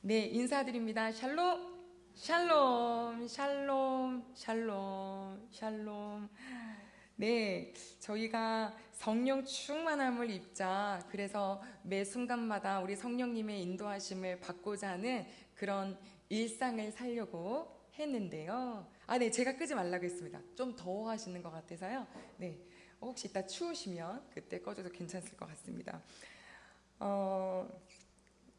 네, 인사드립니다. 샬롬, 샬롬, 샬롬, 샬롬, 샬롬. 네, 저희가 성령 충만함을 입자. 그래서 매 순간마다 우리 성령님의 인도하심을 받고자 하는 그런 일상을 살려고 했는데요. 네, 제가 끄지 말라고 했습니다. 좀 더워하시는 것 같아서요. 네, 혹시 이따 추우시면 그때 꺼줘도 괜찮을 것 같습니다. 어,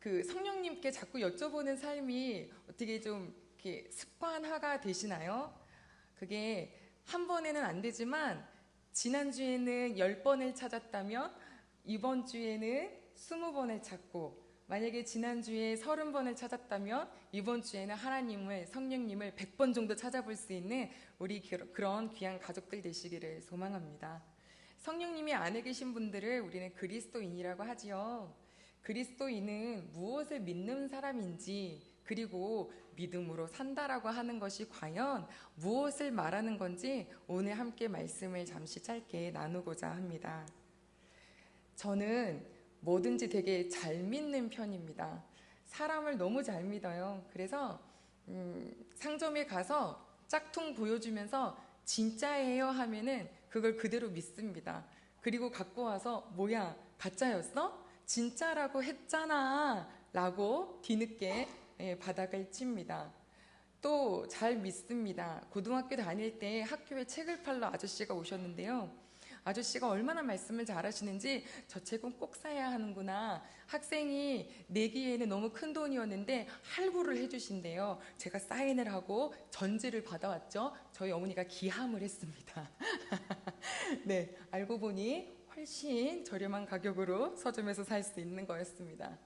그 성령님께 자꾸 여쭤보는 삶이 어떻게 좀 이렇게 습관화가 되시나요? 그게 한 번에는 안 되지만 지난주에는 10번을 찾았다면 이번 주에는 20번을 찾고, 만약에 지난주에 30번을 찾았다면 이번 주에는 하나님을, 성령님을 100번 정도 찾아볼 수 있는 우리 그런 귀한 가족들 되시기를 소망합니다. 성령님이 안에 계신 분들을 우리는 그리스도인이라고 하지요. 그리스도인은 무엇을 믿는 사람인지, 그리고 믿음으로 산다라고 하는 것이 과연 무엇을 말하는 건지 오늘 함께 말씀을 잠시 짧게 나누고자 합니다. 저는 뭐든지 되게 잘 믿는 편입니다. 사람을 너무 잘 믿어요. 그래서 상점에 가서 짝퉁 보여주면서 진짜예요 하면은 그걸 그대로 믿습니다. 그리고 갖고 와서 뭐야, 가짜였어? 진짜라고 했잖아 라고 뒤늦게 바닥을 칩니다. 또 잘 믿습니다. 고등학교 다닐 때 학교에 책을 팔러 아저씨가 오셨는데요. 아저씨가 얼마나 말씀을 잘하시는지 저 책은 꼭 사야 하는구나. 학생이 내기에는 너무 큰 돈이었는데 할부를 해주신대요. 제가 사인을 하고 전지를 받아왔죠. 저희 어머니가 기함을 했습니다. 네, 알고 보니 훨씬 저렴한 가격으로 서점에서 살 수 있는 거였습니다.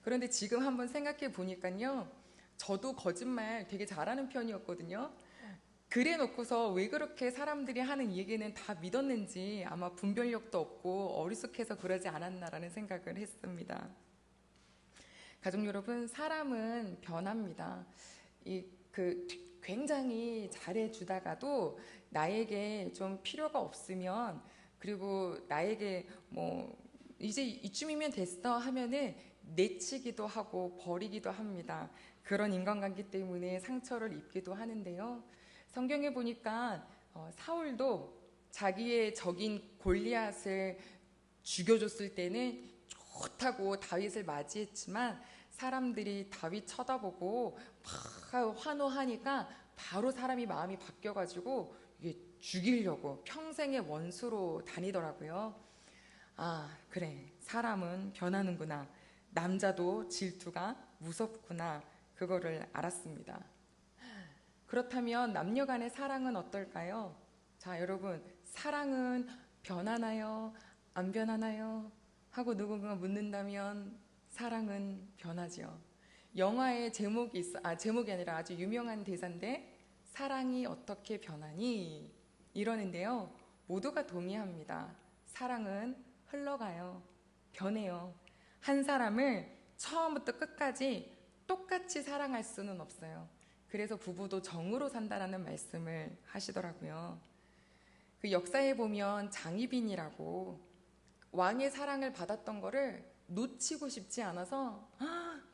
그런데 지금 한번 생각해 보니까요, 저도 거짓말 되게 잘하는 편이었거든요. 그래 놓고서 왜 그렇게 사람들이 하는 얘기는 다 믿었는지 아마 분별력도 없고 어리숙해서 그러지 않았나라는 생각을 했습니다. 가족 여러분, 사람은 변합니다. 굉장히 잘해주다가도 나에게 좀 필요가 없으면, 그리고 나에게 뭐 이제 이쯤이면 됐어 하면은 내치기도 하고 버리기도 합니다. 그런 인간관계 때문에 상처를 입기도 하는데요. 성경에 보니까 사울도 자기의 적인 골리앗을 죽여줬을 때는 좋다고 다윗을 맞이했지만, 사람들이 다윗 쳐다보고 막 환호하니까 바로 사람이 마음이 바뀌어가지고 이게 죽이려고 평생의 원수로 다니더라고요. 그래, 사람은 변하는구나. 남자도 질투가 무섭구나. 그거를 알았습니다. 그렇다면 남녀 간의 사랑은 어떨까요? 자, 여러분, 사랑은 변하나요? 안 변하나요? 하고 누군가 묻는다면 사랑은 변하죠. 영화의 제목이 아니라 아주 유명한 대사인데, 사랑이 어떻게 변하니? 이러는데요. 모두가 동의합니다. 사랑은 흘러가요. 변해요. 한 사람을 처음부터 끝까지 똑같이 사랑할 수는 없어요. 그래서 부부도 정으로 산다라는 말씀을 하시더라고요. 그 역사에 보면 장희빈이라고 왕의 사랑을 받았던 거를 놓치고 싶지 않아서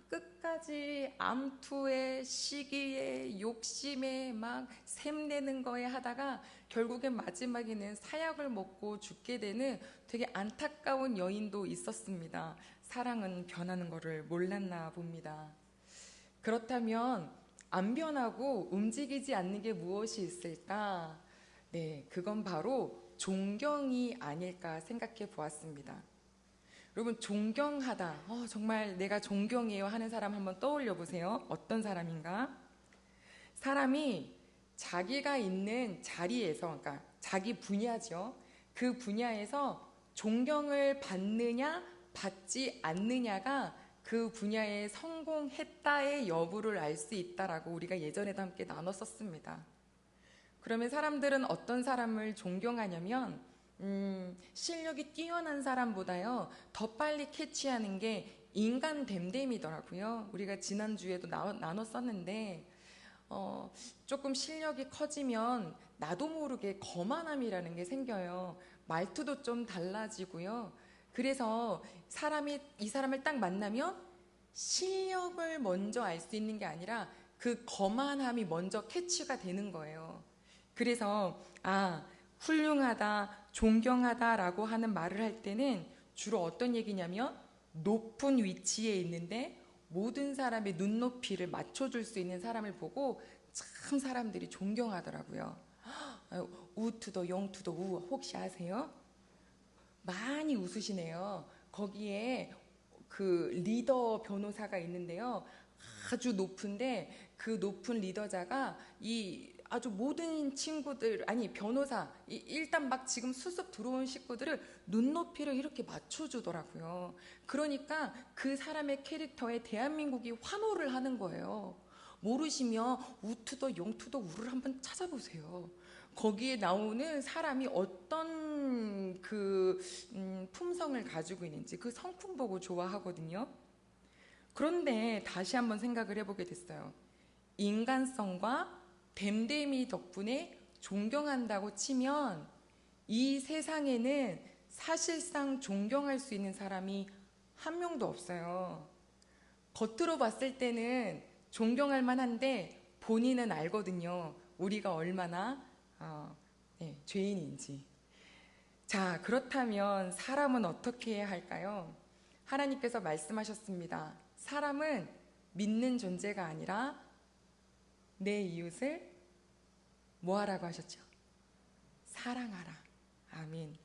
끝까지 암투에, 시기에, 욕심에 막 샘내는 거에 하다가 결국엔 마지막에는 사약을 먹고 죽게 되는 되게 안타까운 여인도 있었습니다. 사랑은 변하는 거를 몰랐나 봅니다. 그렇다면 안 변하고 움직이지 않는 게 무엇이 있을까? 네, 그건 바로 존경이 아닐까 생각해 보았습니다. 여러분, 존경하다, 정말 내가 존경해요 하는 사람 한번 떠올려 보세요. 어떤 사람인가? 사람이 자기가 있는 자리에서, 그러니까 자기 분야죠. 그 분야에서 존경을 받느냐 받지 않느냐가 그 분야에 성공했다의 여부를 알 수 있다라고 우리가 예전에도 함께 나눴었습니다. 그러면 사람들은 어떤 사람을 존경하냐면, 실력이 뛰어난 사람보다요 더 빨리 캐치하는 게 인간 됨됨이더라고요. 우리가 지난주에도 나눴었는데, 조금 실력이 커지면 나도 모르게 거만함이라는 게 생겨요. 말투도 좀 달라지고요. 그래서 이 사람을 딱 만나면 실력을 먼저 알 수 있는 게 아니라 그 거만함이 먼저 캐치가 되는 거예요. 그래서 훌륭하다, 존경하다라고 하는 말을 할 때는 주로 어떤 얘기냐면 높은 위치에 있는데 모든 사람의 눈높이를 맞춰줄 수 있는 사람을 보고 참 사람들이 존경하더라고요. 우투더 영투더 우 혹시 아세요? 많이 웃으시네요. 거기에 그 리더 변호사가 있는데요. 아주 높은데 그 높은 리더자가 이 아주 모든 친구들, 아니 변호사, 일단 막 지금 수습 들어온 식구들을 눈높이를 이렇게 맞춰주더라고요. 그러니까 그 사람의 캐릭터에 대한민국이 환호를 하는 거예요. 모르시면 우투더 영투더 우를 한번 찾아보세요. 거기에 나오는 사람이 어떤 품성을 가지고 있는지 그 성품 보고 좋아하거든요. 그런데 다시 한번 생각을 해보게 됐어요. 인간성과 됨됨이 덕분에 존경한다고 치면 이 세상에는 사실상 존경할 수 있는 사람이 한 명도 없어요. 겉으로 봤을 때는 존경할 만한데 본인은 알거든요. 우리가 얼마나 죄인인지. 자, 그렇다면 사람은 어떻게 해야 할까요? 하나님께서 말씀하셨습니다. 사람은 믿는 존재가 아니라 내 이웃을 뭐 하라고 하셨죠? 사랑하라. 아멘.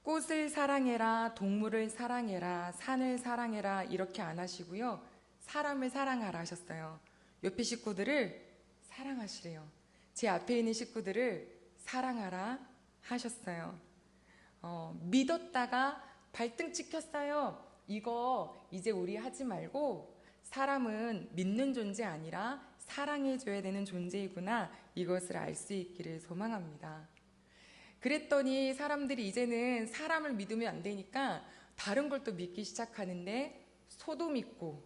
꽃을 사랑해라, 동물을 사랑해라, 산을 사랑해라 이렇게 안 하시고요. 사람을 사랑하라 하셨어요. 옆에 식구들을 사랑하시래요. 제 앞에 있는 식구들을 사랑하라 하셨어요. 믿었다가 발등 찍혔어요. 이거 이제 우리 하지 말고 사람은 믿는 존재 아니라 사랑해줘야 되는 존재이구나, 이것을 알 수 있기를 소망합니다. 그랬더니 사람들이 이제는 사람을 믿으면 안 되니까 다른 걸 또 믿기 시작하는데 소도 믿고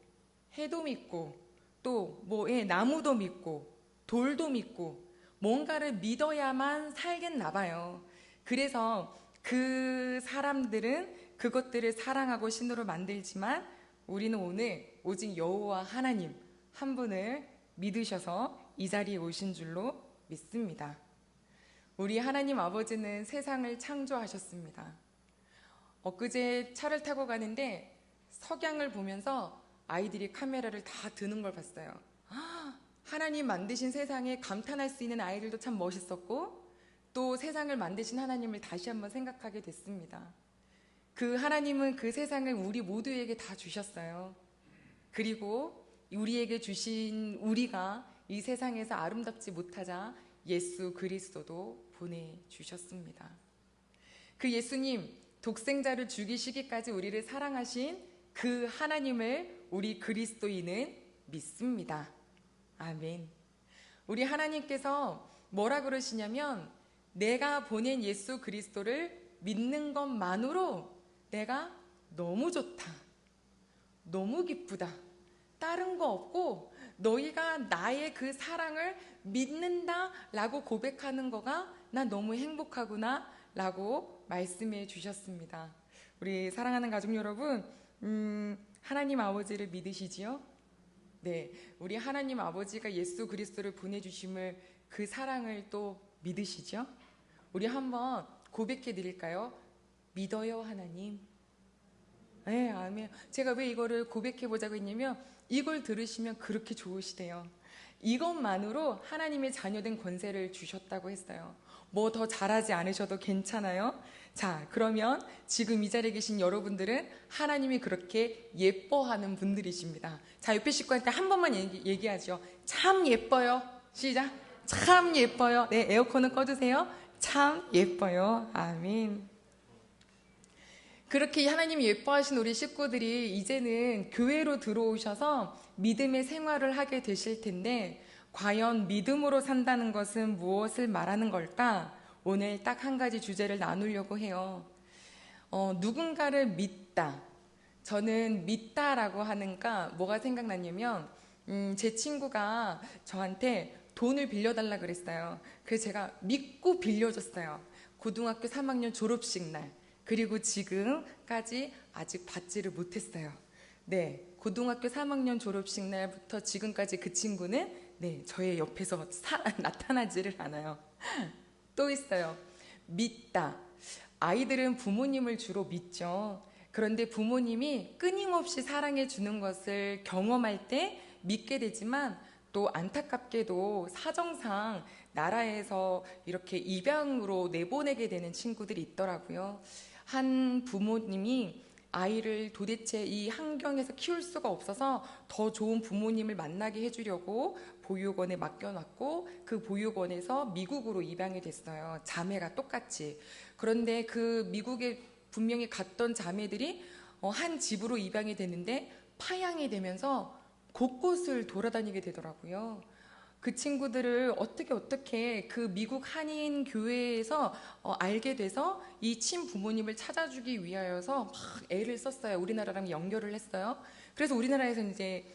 해도 믿고 또 나무도 믿고 돌도 믿고 뭔가를 믿어야만 살겠나 봐요. 그래서 그 사람들은 그것들을 사랑하고 신으로 만들지만 우리는 오늘 오직 여호와 하나님 한 분을 믿으셔서 이 자리에 오신 줄로 믿습니다. 우리 하나님 아버지는 세상을 창조하셨습니다. 엊그제 차를 타고 가는데 석양을 보면서 아이들이 카메라를 다 드는 걸 봤어요. 하나님 만드신 세상에 감탄할 수 있는 아이들도 참 멋있었고 또 세상을 만드신 하나님을 다시 한번 생각하게 됐습니다. 그 하나님은 그 세상을 우리 모두에게 다 주셨어요. 그리고 우리에게 주신 우리가 이 세상에서 아름답지 못하자 예수 그리스도도 보내주셨습니다. 그 예수님 독생자를 죽이시기까지 우리를 사랑하신 그 하나님을 우리 그리스도인은 믿습니다. 아멘. 우리 하나님께서 뭐라 그러시냐면 내가 보낸 예수 그리스도를 믿는 것만으로 내가 너무 좋다, 너무 기쁘다, 다른 거 없고 너희가 나의 그 사랑을 믿는다 라고 고백하는 거가 나 너무 행복하구나 라고 말씀해 주셨습니다. 우리 사랑하는 가족 여러분, 하나님 아버지를 믿으시지요? 네, 우리 하나님 아버지가 예수 그리스도를 보내주심을 그 사랑을 또 믿으시죠? 우리 한번 고백해 드릴까요? 믿어요 하나님. 네, 아멘. 제가 왜 이거를 고백해 보자고 했냐면 이걸 들으시면 그렇게 좋으시대요. 이것만으로 하나님의 자녀된 권세를 주셨다고 했어요. 뭐 더 잘하지 않으셔도 괜찮아요. 자, 그러면 지금 이 자리에 계신 여러분들은 하나님이 그렇게 예뻐하는 분들이십니다. 자, 옆에 식구한테 한 번만 얘기하죠. 참 예뻐요. 시작. 참 예뻐요. 네, 에어컨은 꺼주세요. 참 예뻐요. 아멘. 그렇게 하나님이 예뻐하신 우리 식구들이 이제는 교회로 들어오셔서 믿음의 생활을 하게 되실 텐데 과연 믿음으로 산다는 것은 무엇을 말하는 걸까? 오늘 딱 한 가지 주제를 나누려고 해요. 누군가를 믿다. 저는 믿다라고 하니까 뭐가 생각났냐면 제 친구가 저한테 돈을 빌려달라 그랬어요. 그래서 제가 믿고 빌려줬어요. 고등학교 3학년 졸업식 날. 그리고 지금까지 아직 받지를 못했어요. 네, 고등학교 3학년 졸업식 날부터 지금까지 그 친구는 저의 옆에서 나타나지를 않아요. 또 있어요. 믿다. 아이들은 부모님을 주로 믿죠. 그런데 부모님이 끊임없이 사랑해 주는 것을 경험할 때 믿게 되지만, 또 안타깝게도 사정상 나라에서 이렇게 입양으로 내보내게 되는 친구들이 있더라고요. 한 부모님이 아이를 도대체 이 환경에서 키울 수가 없어서 더 좋은 부모님을 만나게 해주려고 보육원에 맡겨놨고, 그 보육원에서 미국으로 입양이 됐어요. 자매가 똑같이. 그런데 그 미국에 분명히 갔던 자매들이 한 집으로 입양이 됐는데 파양이 되면서 곳곳을 돌아다니게 되더라고요. 그 친구들을 어떻게 그 미국 한인 교회에서 알게 돼서 이 친부모님을 찾아주기 위하여서 막 애를 썼어요. 우리나라랑 연결을 했어요. 그래서 우리나라에서 이제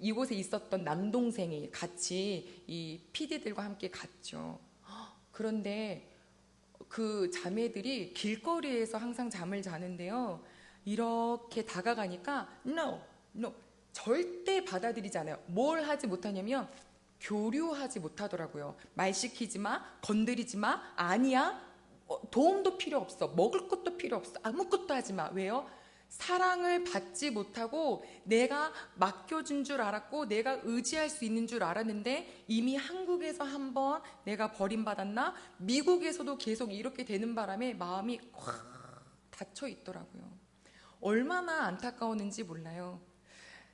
이곳에 있었던 남동생이 같이 이 PD들과 함께 갔죠. 그런데 그 자매들이 길거리에서 항상 잠을 자는데요. 이렇게 다가가니까 no, 절대 받아들이지 않아요. 뭘 하지 못하냐면 교류하지 못하더라고요. 말 시키지 마, 건드리지 마, 아니야, 도움도 필요 없어, 먹을 것도 필요 없어, 아무것도 하지 마. 왜요? 사랑을 받지 못하고 내가 맡겨준 줄 알았고 내가 의지할 수 있는 줄 알았는데, 이미 한국에서 한번 내가 버림받았나 미국에서도 계속 이렇게 되는 바람에 마음이 꽉 닫혀 있더라고요. 얼마나 안타까웠는지 몰라요.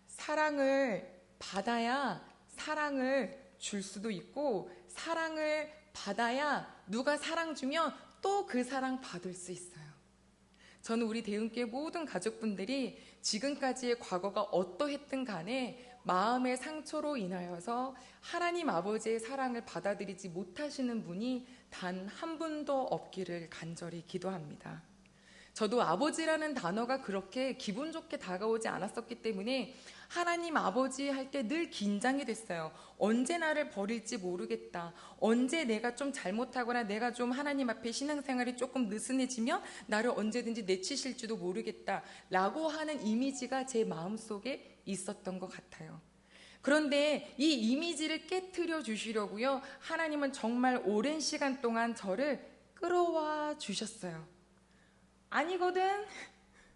사랑을 받아야 사랑을 줄 수도 있고, 사랑을 받아야 누가 사랑 주면 또 그 사랑 받을 수 있어요. 저는 우리 대흥교회 모든 가족분들이 지금까지의 과거가 어떠했든 간에 마음의 상처로 인하여서 하나님 아버지의 사랑을 받아들이지 못하시는 분이 단 한 분도 없기를 간절히 기도합니다. 저도 아버지라는 단어가 그렇게 기분 좋게 다가오지 않았었기 때문에 하나님 아버지 할 때 늘 긴장이 됐어요. 언제 나를 버릴지 모르겠다. 언제 내가 좀 잘못하거나 내가 좀 하나님 앞에 신앙생활이 조금 느슨해지면 나를 언제든지 내치실지도 모르겠다 라고 하는 이미지가 제 마음속에 있었던 것 같아요. 그런데 이 이미지를 깨트려 주시려고요, 하나님은 정말 오랜 시간 동안 저를 끌어와 주셨어요. 아니거든,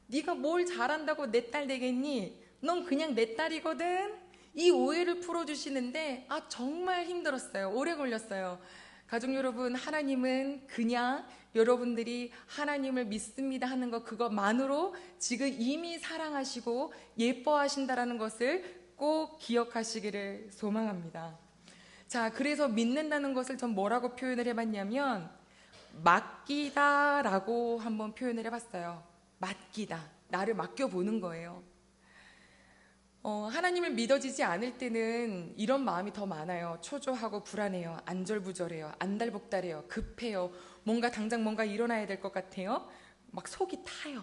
네가 뭘 잘한다고 내 딸 되겠니? 넌 그냥 내 딸이거든. 이 오해를 풀어주시는데 정말 힘들었어요. 오래 걸렸어요. 가족 여러분, 하나님은 그냥 여러분들이 하나님을 믿습니다 하는 것 그것만으로 지금 이미 사랑하시고 예뻐하신다라는 것을 꼭 기억하시기를 소망합니다. 자, 그래서 믿는다는 것을 전 뭐라고 표현을 해봤냐면 맡기다라고 한번 표현을 해봤어요. 맡기다. 나를 맡겨보는 거예요. 하나님을 믿어지지 않을 때는 이런 마음이 더 많아요. 초조하고 불안해요. 안절부절해요. 안달복달해요. 급해요. 당장 뭔가 일어나야 될 것 같아요. 막 속이 타요.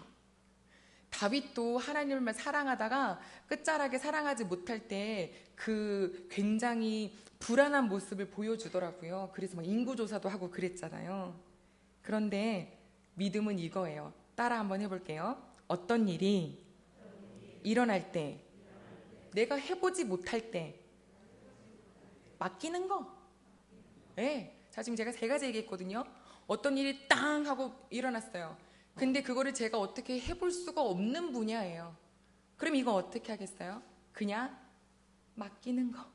다윗도 하나님을 사랑하다가 끝자락에 사랑하지 못할 때 그 굉장히 불안한 모습을 보여주더라고요. 그래서 막 인구조사도 하고 그랬잖아요. 그런데 믿음은 이거예요. 따라 한번 해볼게요. 어떤 일이 일어날 때, 내가 해보지 못할 때 맡기는 거. 네. 자, 지금 제가 3가지 얘기했거든요. 어떤 일이 땅 하고 일어났어요. 근데 그거를 제가 어떻게 해볼 수가 없는 분야예요. 그럼 이거 어떻게 하겠어요? 그냥 맡기는 거.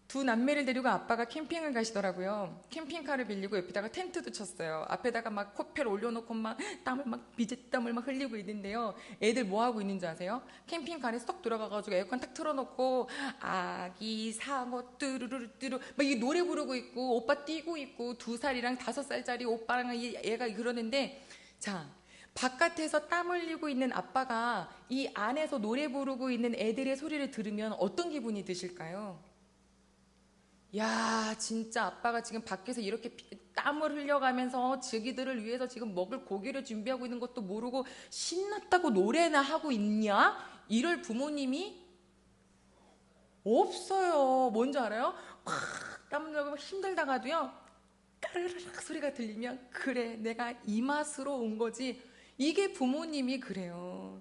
두 남매를 데리고 아빠가 캠핑을 가시더라고요. 캠핑카를 빌리고 옆에다가 텐트도 쳤어요. 앞에다가 막 코펠 올려놓고 막 땀을 막 비눗땀을 막 흘리고 있는데요. 애들 뭐 하고 있는지 아세요? 캠핑카에 쏙 들어가가지고 에어컨 탁 틀어놓고 아기 상어 뚜루루뚜루 막 이 노래 부르고 있고, 오빠 뛰고 있고, 2살이랑 5살짜리 오빠랑 얘가 그러는데, 자, 바깥에서 땀 흘리고 있는 아빠가 이 안에서 노래 부르고 있는 애들의 소리를 들으면 어떤 기분이 드실까요? 야, 진짜 아빠가 지금 밖에서 이렇게 땀을 흘려가면서 자기들을 위해서 지금 먹을 고기를 준비하고 있는 것도 모르고 신났다고 노래나 하고 있냐? 이럴 부모님이 없어요. 뭔지 알아요? 막 땀 흘리고 힘들다가도요, 까르르륵 소리가 들리면 그래, 내가 이 맛으로 온 거지. 이게 부모님이 그래요.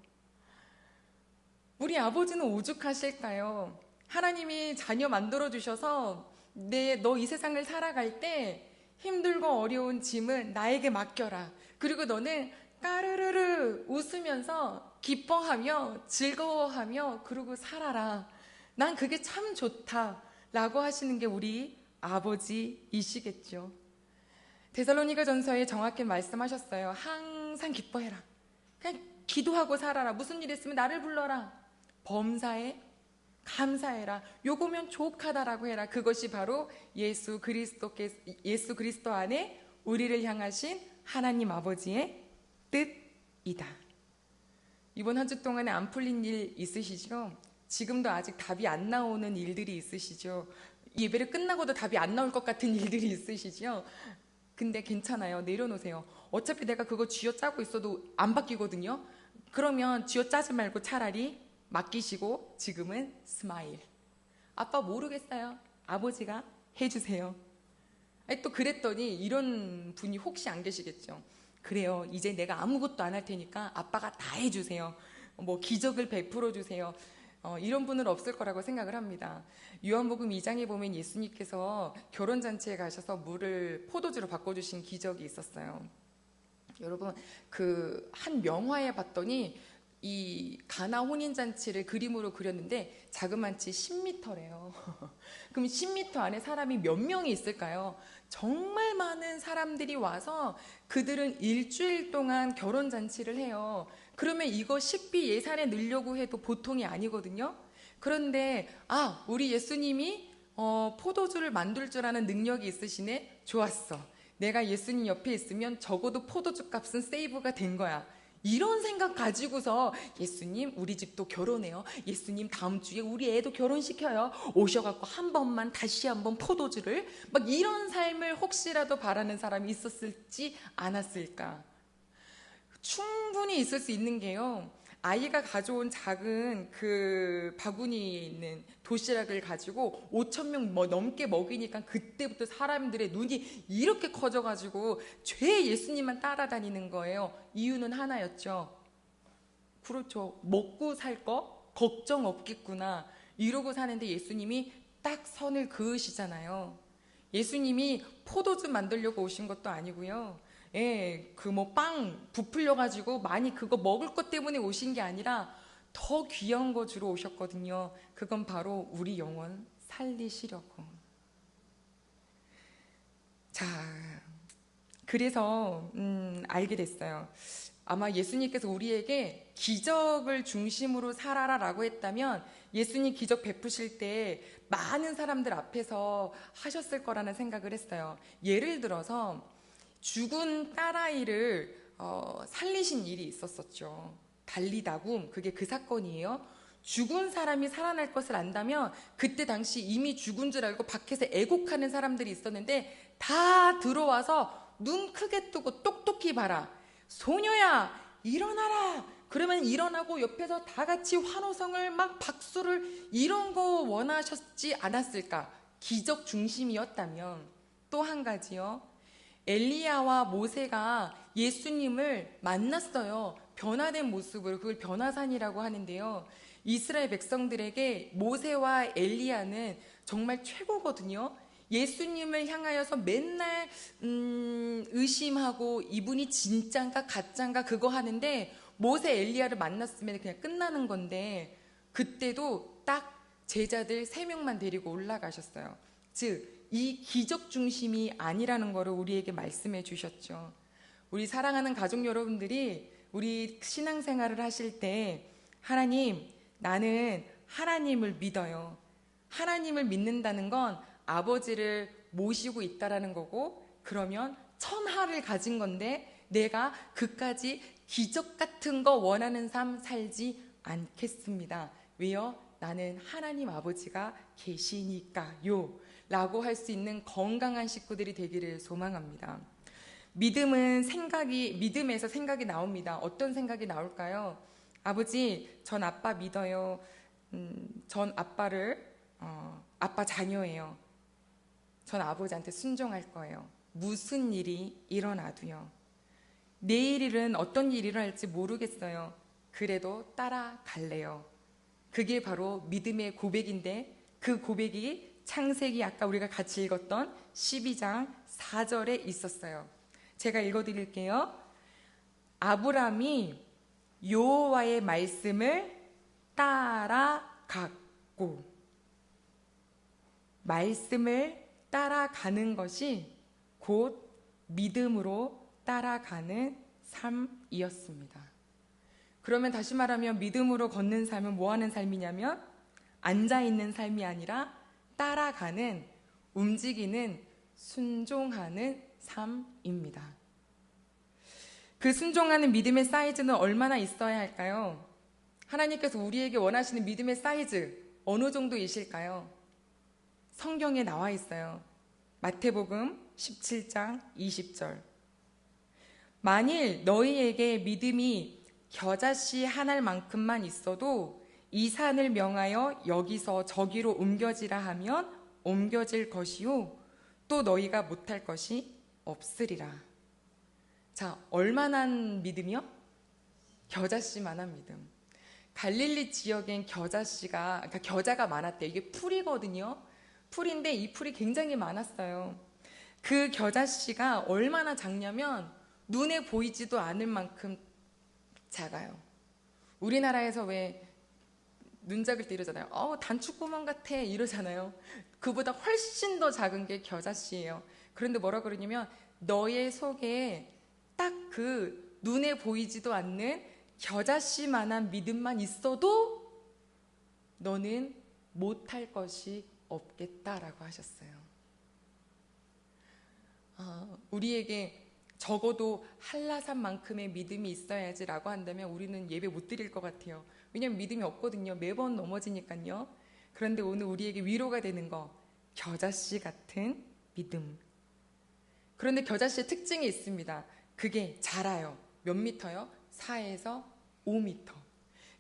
우리 아버지는 오죽하실까요? 하나님이 자녀 만들어 주셔서 너 이 세상을 살아갈 때 힘들고 어려운 짐은 나에게 맡겨라. 그리고 너는 까르르르 웃으면서 기뻐하며 즐거워하며 그러고 살아라. 난 그게 참 좋다. 라고 하시는 게 우리 아버지이시겠죠. 데살로니가 전서에 정확히 말씀하셨어요. 항상 기뻐해라. 그냥 기도하고 살아라. 무슨 일 있으면 나를 불러라. 범사에 감사해라. 요거면 족하다라고 해라. 그것이 바로 예수 그리스도 안에 우리를 향하신 하나님 아버지의 뜻이다. 이번 한 주 동안에 안 풀린 일 있으시죠? 지금도 아직 답이 안 나오는 일들이 있으시죠? 예배를 끝나고도 답이 안 나올 것 같은 일들이 있으시죠? 근데 괜찮아요. 내려놓으세요. 어차피 내가 그거 쥐어짜고 있어도 안 바뀌거든요. 그러면 쥐어짜지 말고 차라리 맡기시고 지금은 스마일. 아빠 모르겠어요. 아버지가 해주세요. 아니, 또 그랬더니 이런 분이 혹시 안 계시겠죠. 그래요. 이제 내가 아무것도 안 할 테니까 아빠가 다 해주세요. 뭐 기적을 베풀어 주세요. 이런 분은 없을 거라고 생각을 합니다. 요한복음 2장에 보면 예수님께서 결혼잔치에 가셔서 물을 포도주로 바꿔주신 기적이 있었어요. 여러분, 그 한 명화에 봤더니 이 가나 혼인잔치를 그림으로 그렸는데 자그만치 10m래요. 그럼 10m 안에 사람이 몇 명이 있을까요? 정말 많은 사람들이 와서 그들은 일주일 동안 결혼잔치를 해요. 그러면 이거 식비 예산에 넣으려고 해도 보통이 아니거든요. 그런데 우리 예수님이 포도주를 만들 줄 아는 능력이 있으시네. 좋았어. 내가 예수님 옆에 있으면 적어도 포도주 값은 세이브가 된 거야. 이런 생각 가지고서 예수님 우리 집도 결혼해요. 예수님 다음 주에 우리 애도 결혼시켜요. 오셔갖고 한 번만 다시 한번 포도주를 막 이런 삶을 혹시라도 바라는 사람이 있었을지 않았을까. 충분히 있을 수 있는 게요. 아이가 가져온 작은 그 바구니에 있는 도시락을 가지고 5,000명 넘게 먹이니까 그때부터 사람들의 눈이 이렇게 커져가지고 죄 예수님만 따라다니는 거예요. 이유는 하나였죠. 그렇죠. 먹고 살 거 걱정 없겠구나 이러고 사는데 예수님이 딱 선을 그으시잖아요. 예수님이 포도주 만들려고 오신 것도 아니고요. 그 빵 부풀려가지고 많이 그거 먹을 것 때문에 오신 게 아니라 더 귀한 거 주러 오셨거든요. 그건 바로 우리 영혼 살리시려고. 자, 그래서 알게 됐어요. 아마 예수님께서 우리에게 기적을 중심으로 살아라라고 했다면 예수님 기적 베푸실 때 많은 사람들 앞에서 하셨을 거라는 생각을 했어요. 예를 들어서 죽은 딸아이를 살리신 일이 있었었죠. 달리다굼, 그게 그 사건이에요. 죽은 사람이 살아날 것을 안다면 그때 당시 이미 죽은 줄 알고 밖에서 애곡하는 사람들이 있었는데 다 들어와서 눈 크게 뜨고 똑똑히 봐라. 소녀야 일어나라. 그러면 일어나고 옆에서 다 같이 환호성을 막 박수를 이런 거 원하셨지 않았을까. 기적 중심이었다면. 또 한 가지요. 엘리야와 모세가 예수님을 만났어요. 변화된 모습으로. 그걸 변화산이라고 하는데요. 이스라엘 백성들에게 모세와 엘리야는 정말 최고거든요. 예수님을 향하여서 맨날 의심하고 이분이 진짠가 가짠가 그거 하는데 모세 엘리야를 만났으면 그냥 끝나는 건데 그때도 딱 제자들 3명만 데리고 올라가셨어요. 즉 이 기적 중심이 아니라는 것을 우리에게 말씀해 주셨죠. 우리 사랑하는 가족 여러분들이 우리 신앙생활을 하실 때 하나님, 나는 하나님을 믿어요. 하나님을 믿는다는 건 아버지를 모시고 있다라는 거고 그러면 천하를 가진 건데 내가 그까지 기적 같은 거 원하는 삶 살지 않겠습니다. 왜요? 나는 하나님 아버지가 계시니까요. 라고 할 수 있는 건강한 식구들이 되기를 소망합니다. 믿음에서 생각이 나옵니다. 어떤 생각이 나올까요? 아버지, 전 아빠 믿어요. 전 아빠 자녀예요. 전 아버지한테 순종할 거예요. 무슨 일이 일어나도요. 내일 일은 어떤 일이 일어날지 모르겠어요. 그래도 따라갈래요. 그게 바로 믿음의 고백인데, 그 고백이 창세기 아까 우리가 같이 읽었던 12장 4절에 있었어요. 제가 읽어드릴게요. 아브람이 여호와의 말씀을 따라갔고, 말씀을 따라가는 것이 곧 믿음으로 따라가는 삶이었습니다. 그러면 다시 말하면 믿음으로 걷는 삶은 뭐 하는 삶이냐면 앉아있는 삶이 아니라 따라가는, 움직이는, 순종하는 삶입니다. 그 순종하는 믿음의 사이즈는 얼마나 있어야 할까요? 하나님께서 우리에게 원하시는 믿음의 사이즈 어느 정도이실까요? 성경에 나와 있어요. 마태복음 17장 20절. 만일 너희에게 믿음이 겨자씨 한 알만큼만 있어도 이 산을 명하여 여기서 저기로 옮겨지라 하면 옮겨질 것이요 또 너희가 못할 것이 없으리라. 자, 얼마나 믿음이요? 겨자씨만한 믿음. 갈릴리 지역엔 그러니까 겨자가 많았대요. 이게 풀이거든요. 풀인데 이 풀이 굉장히 많았어요. 그 겨자씨가 얼마나 작냐면 눈에 보이지도 않을 만큼 작아요. 우리나라에서 왜 눈작을 때 이러잖아요. 단추구멍 같아 이러잖아요. 그보다 훨씬 더 작은 게 겨자씨예요. 그런데 뭐라 그러냐면 너의 속에 딱 그 눈에 보이지도 않는 겨자씨만한 믿음만 있어도 너는 못할 것이 없겠다라고 하셨어요. 우리에게 적어도 한라산만큼의 믿음이 있어야지라고 한다면 우리는 예배 못 드릴 것 같아요. 왜냐하면 믿음이 없거든요. 매번 넘어지니까요. 그런데 오늘 우리에게 위로가 되는 거, 겨자씨 같은 믿음. 그런데 겨자씨의 특징이 있습니다. 그게 자라요. 몇 미터요? 4에서 5미터.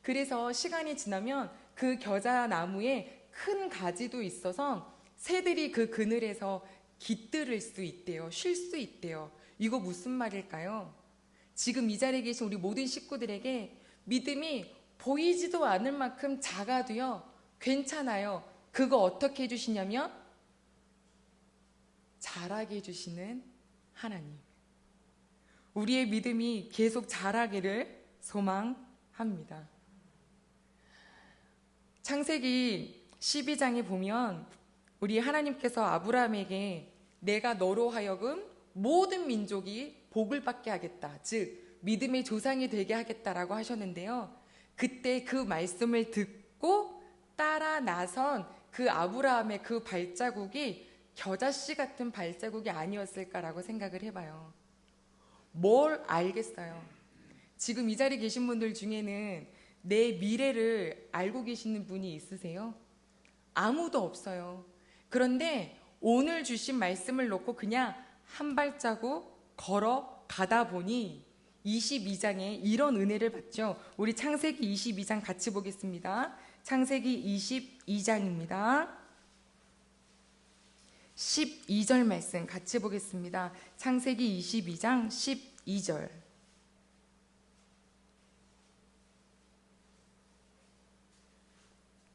그래서 시간이 지나면 그 겨자 나무에 큰 가지도 있어서 새들이 그 그늘에서 깃들을 수 있대요. 쉴 수 있대요. 이거 무슨 말일까요? 지금 이 자리에 계신 우리 모든 식구들에게 믿음이 보이지도 않을 만큼 작아도요, 괜찮아요. 그거 어떻게 해주시냐면 자라게 해주시는 하나님. 우리의 믿음이 계속 자라기를 소망합니다. 창세기 12장에 보면 우리 하나님께서 아브라함에게 내가 너로 하여금 모든 민족이 복을 받게 하겠다, 즉 믿음의 조상이 되게 하겠다라고 하셨는데요. 그때 그 말씀을 듣고 따라 나선 그 아브라함의 그 발자국이 겨자씨 같은 발자국이 아니었을까라고 생각을 해봐요. 뭘 알겠어요? 지금 이 자리에 계신 분들 중에는 내 미래를 알고 계시는 분이 있으세요? 아무도 없어요. 그런데 오늘 주신 말씀을 놓고 그냥 한 발자국 걸어가다 보니 22장에 이런 은혜를 받죠. 우리 창세기 22장 같이 보겠습니다. 창세기 22장입니다. 12절 말씀 같이 보겠습니다. 창세기 22장 12절.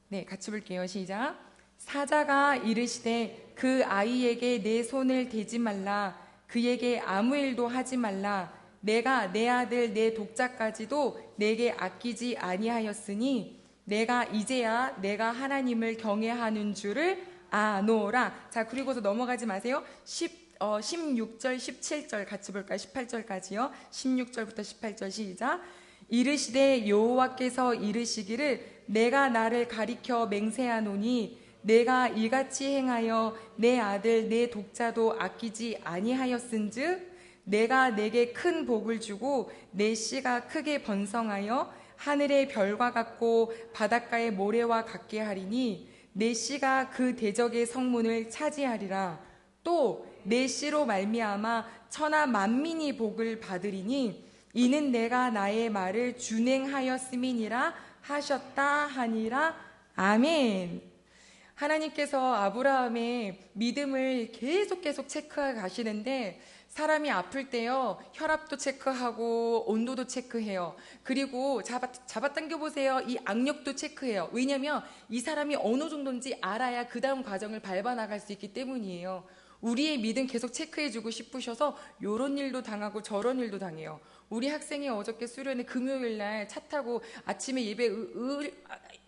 네, 같이 볼게요. 시작. 사자가 이르시되 그 아이에게 내 손을 대지 말라, 그에게 아무 일도 하지 말라. 내가 내 아들 내 독자까지도 내게 아끼지 아니하였으니 내가 이제야 내가 하나님을 경외하는 줄을 아노라. 자, 그리고서 넘어가지 마세요. 16절 17절 같이 볼까요? 18절까지요. 16절부터 18절 시작. 이르시되 여호와께서 이르시기를 내가 나를 가리켜 맹세하노니 내가 이같이 행하여 내 아들 내 독자도 아끼지 아니하였은즉 내가 내게 큰 복을 주고 내 씨가 크게 번성하여 하늘의 별과 같고 바닷가의 모래와 같게 하리니 내 씨가 그 대적의 성문을 차지하리라. 또 내 씨로 말미암아 천하 만민이 복을 받으리니 이는 내가 나의 말을 준행하였음이니라 하셨다 하니라. 아멘. 하나님께서 아브라함의 믿음을 계속 체크해 가시는데 사람이 아플 때요, 혈압도 체크하고 온도도 체크해요. 그리고 잡아당겨 보세요. 이 악력도 체크해요. 왜냐면 이 사람이 어느 정도인지 알아야 그 다음 과정을 밟아 나갈 수 있기 때문이에요. 우리의 믿음 계속 체크해주고 싶으셔서 요런 일도 당하고 저런 일도 당해요. 우리 학생이 어저께 수련회 금요일 날 차 타고 아침에 예배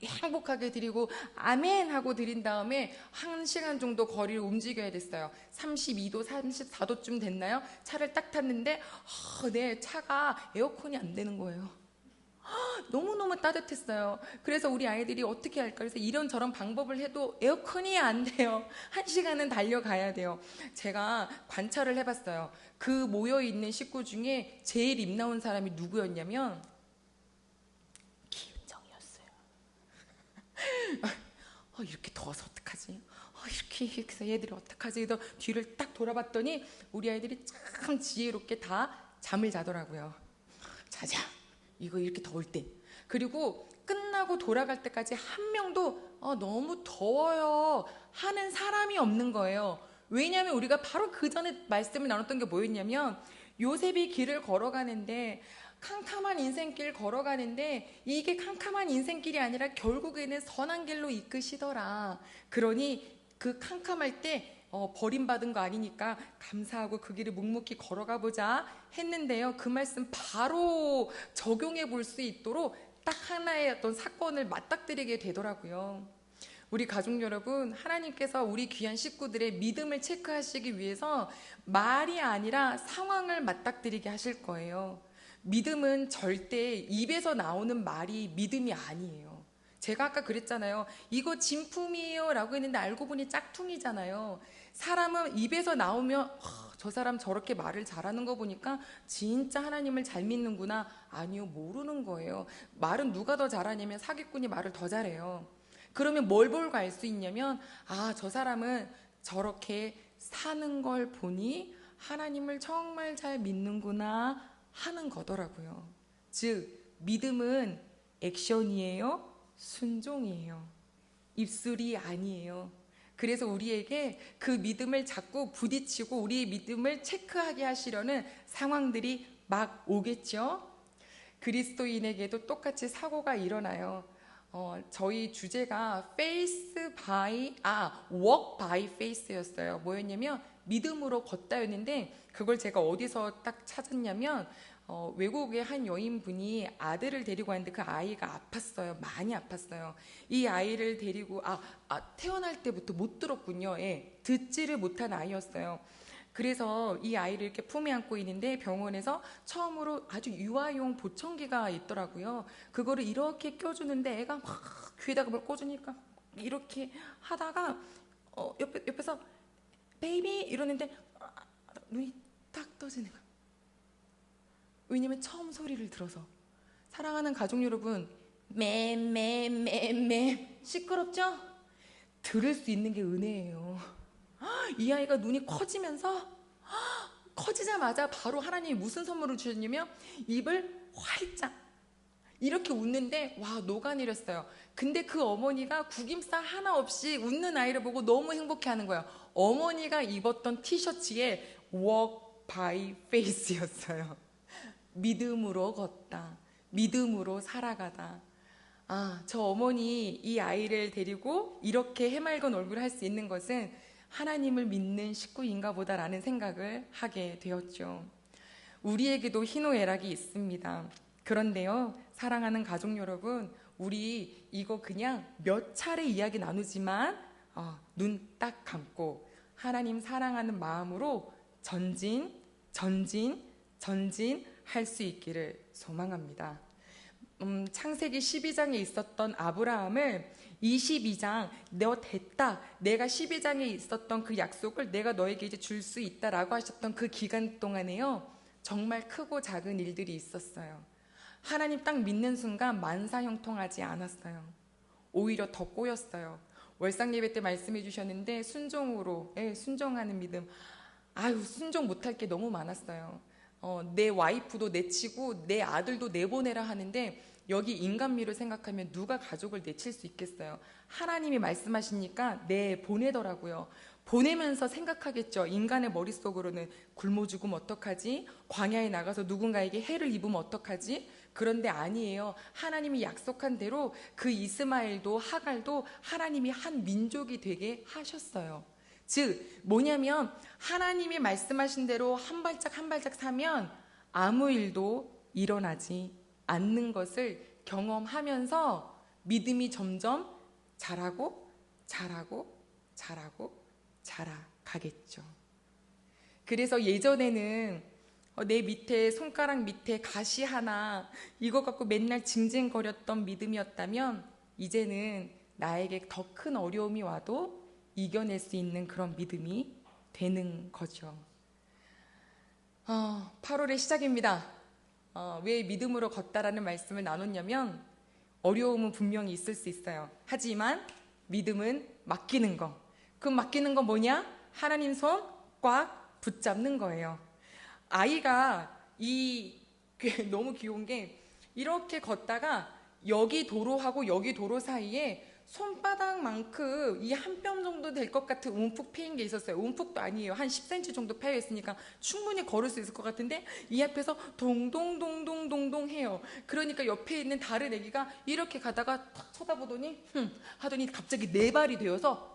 행복하게 드리고 아멘 하고 드린 다음에 1시간 정도 거리를 움직여야 됐어요. 32도, 34도쯤 됐나요? 차를 딱 탔는데 내 차가 에어컨이 안 되는 거예요. 너무너무 따뜻했어요. 그래서 우리 아이들이 어떻게 할까? 그래서 이런저런 방법을 해도 에어컨이 안 돼요. 1시간은 달려가야 돼요. 제가 관찰을 해봤어요. 그 모여있는 식구 중에 제일 입 나온 사람이 누구였냐면 김은정이었어요. 이렇게 더워서 어떡하지? 이렇게 해서 얘들이 어떡하지? 그래서 뒤를 딱 돌아봤더니 우리 아이들이 참 지혜롭게 다 잠을 자더라고요. 자자. 이거 이렇게 더울 때. 그리고 끝나고 돌아갈 때까지 한 명도 너무 더워요 하는 사람이 없는 거예요. 왜냐하면 우리가 바로 그 전에 말씀을 나눴던 게 뭐였냐면 요셉이 길을 걸어가는데 캄캄한 인생길 걸어가는데 이게 캄캄한 인생길이 아니라 결국에는 선한 길로 이끄시더라. 그러니 그 캄캄할 때 버림받은 거 아니니까 감사하고 그 길을 묵묵히 걸어가 보자 했는데요. 그 말씀 바로 적용해 볼 수 있도록 딱 하나의 어떤 사건을 맞닥뜨리게 되더라고요. 우리 가족 여러분, 하나님께서 우리 귀한 식구들의 믿음을 체크하시기 위해서 말이 아니라 상황을 맞닥뜨리게 하실 거예요. 믿음은 절대 입에서 나오는 말이 믿음이 아니에요. 제가 아까 그랬잖아요. 이거 진품이에요 라고 했는데 알고 보니 짝퉁이잖아요. 사람은 입에서 나오면 저 사람 저렇게 말을 잘하는 거 보니까 진짜 하나님을 잘 믿는구나. 아니요, 모르는 거예요. 말은 누가 더 잘하냐면 사기꾼이 말을 더 잘해요. 그러면 뭘 보고 알 수 있냐면 저 사람은 저렇게 사는 걸 보니 하나님을 정말 잘 믿는구나 하는 거더라고요. 즉 믿음은 액션이에요, 순종이에요. 입술이 아니에요. 그래서 우리에게 그 믿음을 자꾸 부딪히고 우리의 믿음을 체크하게 하시려는 상황들이 막 오겠죠. 그리스도인에게도 똑같이 사고가 일어나요. 저희 주제가 walk by faith였어요. 뭐였냐면 믿음으로 걷다였는데 그걸 제가 어디서 딱 찾았냐면 외국의 한 여인분이 아들을 데리고 왔는데 그 아이가 아팠어요. 많이 아팠어요. 이 아이를 데리고 태어날 때부터 못 들었군요. 예, 듣지를 못한 아이였어요. 그래서 이 아이를 이렇게 품에 안고 있는데 병원에서 처음으로 아주 유아용 보청기가 있더라고요. 그거를 이렇게 껴주는데 애가 막 귀에다가 뭘 꽂으니까 이렇게 하다가 옆에서 베이비 이러는데 눈이 딱 떠지는 거예요. 왜냐면 처음 소리를 들어서. 사랑하는 가족 여러분, 매 시끄럽죠? 들을 수 있는 게 은혜예요. 이 아이가 눈이 커지면서 커지자마자 바로 하나님이 무슨 선물을 주셨냐면 입을 활짝 이렇게 웃는데 녹아내렸어요. 근데 그 어머니가 구김살 하나 없이 웃는 아이를 보고 너무 행복해하는 거예요. 어머니가 입었던 티셔츠에 walk by faith였어요. 믿음으로 걷다, 믿음으로 살아가다. 저 어머니 이 아이를 데리고 이렇게 해맑은 얼굴을 할 수 있는 것은 하나님을 믿는 식구인가 보다라는 생각을 하게 되었죠. 우리에게도 희노애락이 있습니다. 그런데요, 사랑하는 가족 여러분, 우리 이거 그냥 몇 차례 이야기 나누지만 눈 딱 감고 하나님 사랑하는 마음으로 전진 할 수 있기를 소망합니다. 창세기 12장에 있었던 아브라함을 22장 너 됐다, 내가 12장에 있었던 그 약속을 내가 너에게 이제 줄 수 있다라고 하셨던 그 기간 동안에요, 정말 크고 작은 일들이 있었어요. 하나님 딱 믿는 순간 만사형통하지 않았어요. 오히려 더 꼬였어요. 월상 예배 때 말씀해 주셨는데 순종하는 믿음. 순종 못할 게 너무 많았어요. 내 와이프도 내치고 내 아들도 내보내라 하는데 여기 인간미를 생각하면 누가 가족을 내칠 수 있겠어요? 하나님이 말씀하시니까 내보내더라고요. 보내면서 생각하겠죠. 인간의 머릿속으로는 굶어 죽으면 어떡하지? 광야에 나가서 누군가에게 해를 입으면 어떡하지? 그런데 아니에요. 하나님이 약속한 대로 그 이스마엘도 하갈도 하나님이 한 민족이 되게 하셨어요. 즉 뭐냐면 하나님이 말씀하신 대로 한 발짝 한 발짝 사면 아무 일도 일어나지 않는 것을 경험하면서 믿음이 점점 자라고 자라가겠죠. 그래서 예전에는 내 밑에 손가락 밑에 가시 하나 이거 갖고 맨날 징징거렸던 믿음이었다면 이제는 나에게 더 큰 어려움이 와도 이겨낼 수 있는 그런 믿음이 되는 거죠. 8월의 시작입니다. 왜 믿음으로 걷다라는 말씀을 나눴냐면 어려움은 분명히 있을 수 있어요. 하지만 믿음은 맡기는 거. 그 맡기는 건 뭐냐? 하나님 손 꽉 붙잡는 거예요. 아이가 너무 귀여운 게 이렇게 걷다가 여기 도로하고 여기 도로 사이에 손바닥만큼 이 한 뼘 정도 될 것 같은 움푹 패인 게 있었어요. 움푹도 아니에요. 한 10cm 정도 패여 있으니까 충분히 걸을 수 있을 것 같은데 이 앞에서 동동동동동동 해요. 그러니까 옆에 있는 다른 애기가 이렇게 가다가 탁 쳐다보더니 하더니 갑자기 네 발이 되어서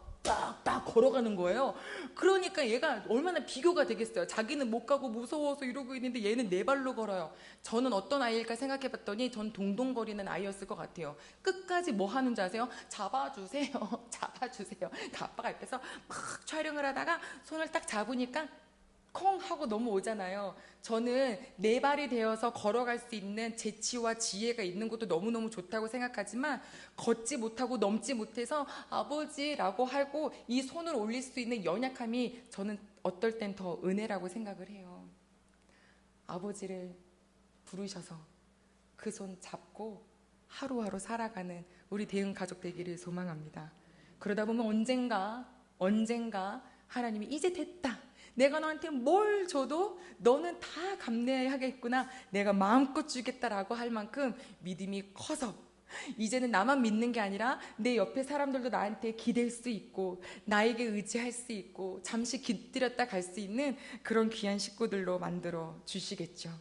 딱 걸어가는 거예요. 그러니까 얘가 얼마나 비교가 되겠어요. 자기는 못 가고 무서워서 이러고 있는데 얘는 네 발로 걸어요. 저는 어떤 아이일까 생각해봤더니 전 동동거리는 아이였을 것 같아요. 끝까지 뭐 하는지 아세요? 잡아주세요. 잡아주세요. 그 아빠가 옆에서 막 촬영을 하다가 손을 딱 잡으니까 콩 하고 넘어오잖아요. 저는 네 발이 되어서 걸어갈 수 있는 재치와 지혜가 있는 것도 너무너무 좋다고 생각하지만 걷지 못하고 넘지 못해서 아버지라고 하고 이 손을 올릴 수 있는 연약함이 저는 어떨 땐 더 은혜라고 생각을 해요. 아버지를 부르셔서 그 손 잡고 하루하루 살아가는 우리 대응 가족 되기를 소망합니다. 그러다 보면 언젠가 하나님이 이제 됐다. 내가 너한테 뭘 줘도 너는 다 감내하겠구나. 내가 마음껏 주겠다라고 할 만큼 믿음이 커서 이제는 나만 믿는 게 아니라 내 옆에 사람들도 나한테 기댈 수 있고 나에게 의지할 수 있고 잠시 깃들였다 갈 수 있는 그런 귀한 식구들로 만들어 주시겠죠.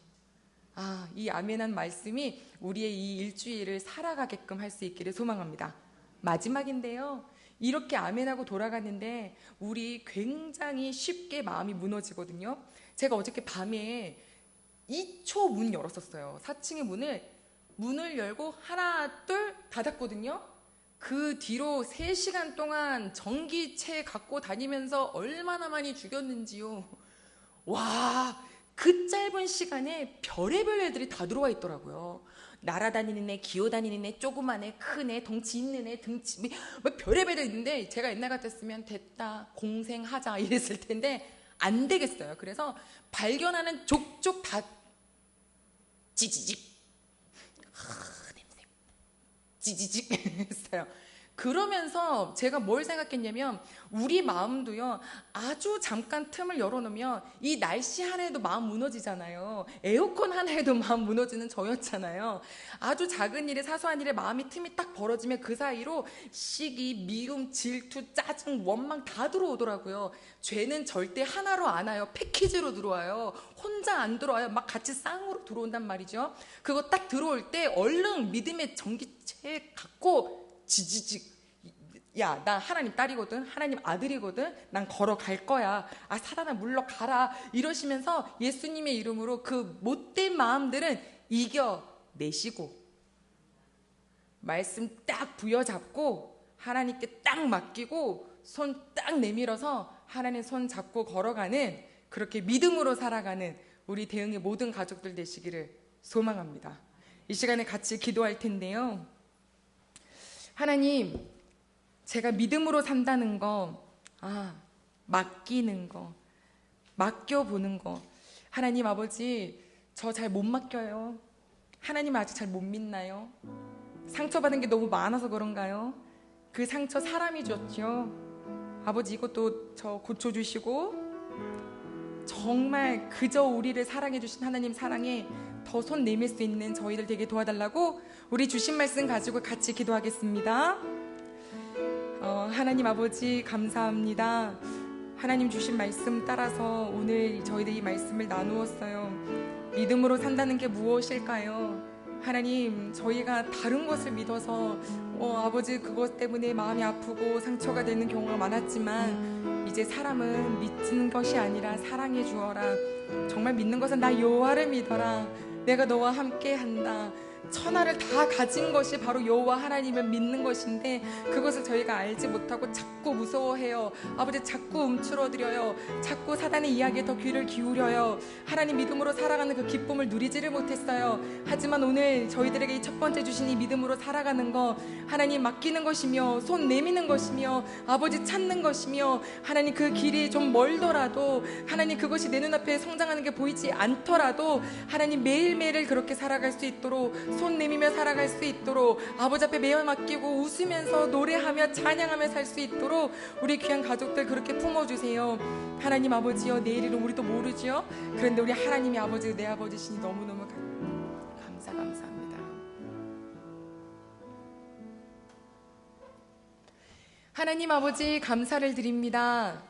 이 아멘한 말씀이 우리의 이 일주일을 살아가게끔 할 수 있기를 소망합니다. 마지막인데요. 이렇게 아멘하고 돌아갔는데 우리 굉장히 쉽게 마음이 무너지거든요. 제가 어저께 밤에 2초 문 열었었어요. 4층의 문을 열고 하나 둘 닫았거든요. 그 뒤로 3시간 동안 전기체 갖고 다니면서 얼마나 많이 죽였는지요. 와, 그 짧은 시간에 별의별 애들이 다 들어와 있더라고요. 날아다니는 애, 기어다니는 애, 조그만 애, 큰 애, 덩치 있는 애, 등치 뭐 별의별 애 있는데 제가 옛날 같았으면 됐다, 공생하자 이랬을 텐데 안 되겠어요. 그래서 발견하는 족족 다 찌지직 냄새 찌지직 했어요. 그러면서 제가 뭘 생각했냐면 우리 마음도요, 아주 잠깐 틈을 열어놓으면 이 날씨 하나에도 마음 무너지잖아요. 에어컨 하나에도 마음 무너지는 저였잖아요. 아주 작은 일에, 사소한 일에 마음이 틈이 딱 벌어지면 그 사이로 시기, 미움, 질투, 짜증, 원망 다 들어오더라고요. 죄는 절대 하나로 안 와요. 패키지로 들어와요. 혼자 안 들어와요. 막 같이 쌍으로 들어온단 말이죠. 그거 딱 들어올 때 얼른 믿음의 전기체 갖고 지지직, 야, 나 하나님 딸이거든, 하나님 아들이거든, 난 걸어갈 거야, 사단아 물러가라 이러시면서 예수님의 이름으로 그 못된 마음들은 이겨내시고 말씀 딱 부여잡고 하나님께 딱 맡기고 손 딱 내밀어서 하나님 손 잡고 걸어가는, 그렇게 믿음으로 살아가는 우리 대응의 모든 가족들 되시기를 소망합니다. 이 시간에 같이 기도할 텐데요. 하나님, 제가 믿음으로 산다는 거, 맡기는 거, 맡겨보는 거. 하나님 아버지, 저 잘 못 맡겨요. 하나님 아직 잘 못 믿나요? 상처받은 게 너무 많아서 그런가요? 그 상처 사람이 줬죠. 아버지, 이것도 저 고쳐주시고 정말 그저 우리를 사랑해 주신 하나님 사랑에 더 손 내밀 수 있는 저희들 되게 도와달라고 우리 주신 말씀 가지고 같이 기도하겠습니다. 하나님 아버지 감사합니다. 하나님 주신 말씀 따라서 오늘 저희들이 이 말씀을 나누었어요. 믿음으로 산다는 게 무엇일까요? 하나님, 저희가 다른 것을 믿어서 아버지 그것 때문에 마음이 아프고 상처가 되는 경우가 많았지만 이제 사람은 믿는 것이 아니라 사랑해 주어라. 정말 믿는 것은 나 여호와를 믿어라. 내가 너와 함께 한다. 천하를 다 가진 것이 바로 여호와 하나님을 믿는 것인데 그것을 저희가 알지 못하고 자꾸 무서워해요. 아버지 자꾸 움츠러들어요. 자꾸 사단의 이야기에 더 귀를 기울여요. 하나님 믿음으로 살아가는 그 기쁨을 누리지를 못했어요. 하지만 오늘 저희들에게 이 첫 번째 주신 이 믿음으로 살아가는 거 하나님 맡기는 것이며 손 내미는 것이며 아버지 찾는 것이며 하나님 그 길이 좀 멀더라도 하나님 그것이 내 눈앞에 성장하는 게 보이지 않더라도 하나님 매일매일을 그렇게 살아갈 수 있도록 손 내밀며 살아갈 수 있도록 아버지 앞에 매어 맡기고 웃으면서 노래하며 찬양하며 살 수 있도록 우리 귀한 가족들 그렇게 품어주세요. 하나님 아버지여, 내일은 우리도 모르지요. 그런데 우리 하나님이 아버지, 내 아버지시니 너무너무 감사합니다. 하나님 아버지 감사를 드립니다.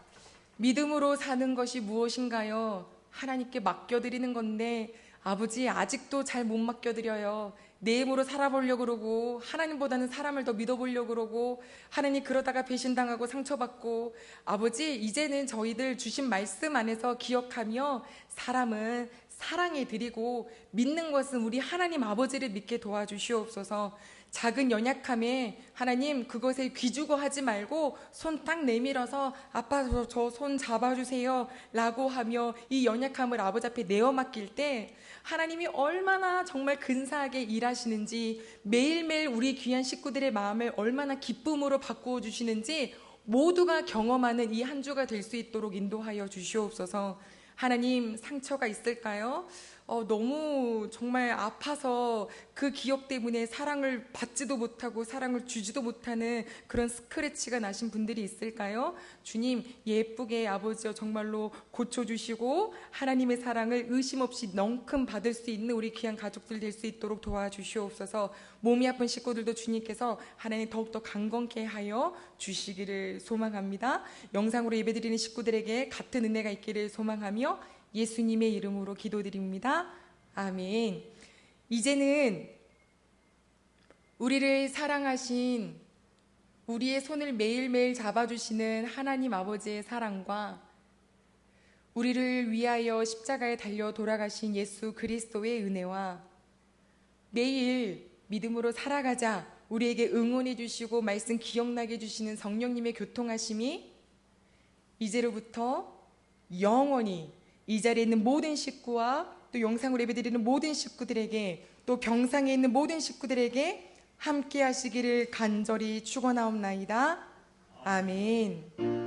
믿음으로 사는 것이 무엇인가요? 하나님께 맡겨드리는 건데 아버지 아직도 잘 못 맡겨드려요. 내 힘으로 살아보려고 그러고 하나님보다는 사람을 더 믿어보려고 그러고 하나님 그러다가 배신당하고 상처받고 아버지 이제는 저희들 주신 말씀 안에서 기억하며 사람은 사랑해드리고 믿는 것은 우리 하나님 아버지를 믿게 도와주시옵소서. 작은 연약함에 하나님 그것에 귀주고 하지 말고 손 딱 내밀어서 아빠 저 손 잡아주세요 라고 하며 이 연약함을 아버지 앞에 내어 맡길 때 하나님이 얼마나 정말 근사하게 일하시는지 매일매일 우리 귀한 식구들의 마음을 얼마나 기쁨으로 바꾸어 주시는지 모두가 경험하는 이 한 주가 될 수 있도록 인도하여 주시옵소서. 하나님 상처가 있을까요? 너무 정말 아파서 그 기억 때문에 사랑을 받지도 못하고 사랑을 주지도 못하는 그런 스크래치가 나신 분들이 있을까요? 주님 예쁘게 아버지여 정말로 고쳐주시고 하나님의 사랑을 의심 없이 넝큼 받을 수 있는 우리 귀한 가족들 될 수 있도록 도와주시옵소서. 몸이 아픈 식구들도 주님께서 하나님 더욱더 강건케 하여 주시기를 소망합니다. 영상으로 예배드리는 식구들에게 같은 은혜가 있기를 소망하며 예수님의 이름으로 기도드립니다. 아멘. 이제는 우리를 사랑하신 우리의 손을 매일매일 잡아주시는 하나님 아버지의 사랑과 우리를 위하여 십자가에 달려 돌아가신 예수 그리스도의 은혜와 매일 믿음으로 살아가자 우리에게 응원해 주시고 말씀 기억나게 해주시는 성령님의 교통하심이 이제로부터 영원히 이 자리에 있는 모든 식구와 또 영상으로 예배드리는 모든 식구들에게 또 병상에 있는 모든 식구들에게 함께 하시기를 간절히 축원하옵나이다. 아멘.